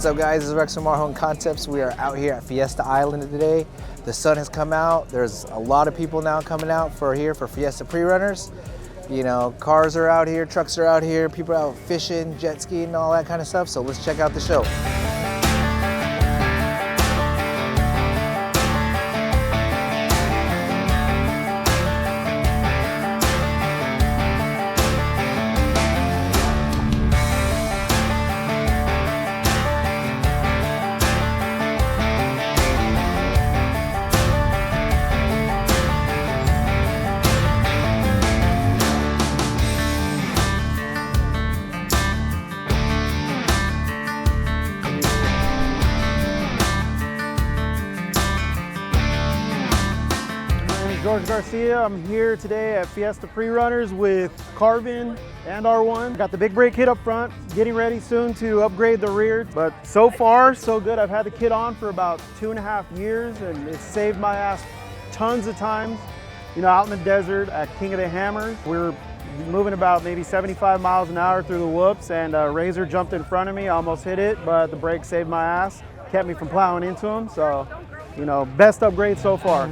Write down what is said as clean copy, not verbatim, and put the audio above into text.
What's up guys, this is Rex from Our Home Concepts. We are out here at Fiesta Island today. The sun has come out. There's a lot of people now coming out for Fiesta Prerunners. You know, cars are out here, trucks are out here, people are out fishing, jet skiing and all that kind of stuff. So let's check out the show. George Garcia. I'm here today at Fiesta Prerunners with Carbon and R1. Got the big brake kit up front, getting ready soon to upgrade the rear. But so far, so good. I've had the kit on for about 2.5 years and it's saved my ass tons of times. You know, out in the desert at King of the Hammers, we're moving about maybe 75 miles an hour through the whoops and a Razor jumped in front of me, almost hit it, but the brake saved my ass, kept me from plowing into him. So, you know, best upgrade so far.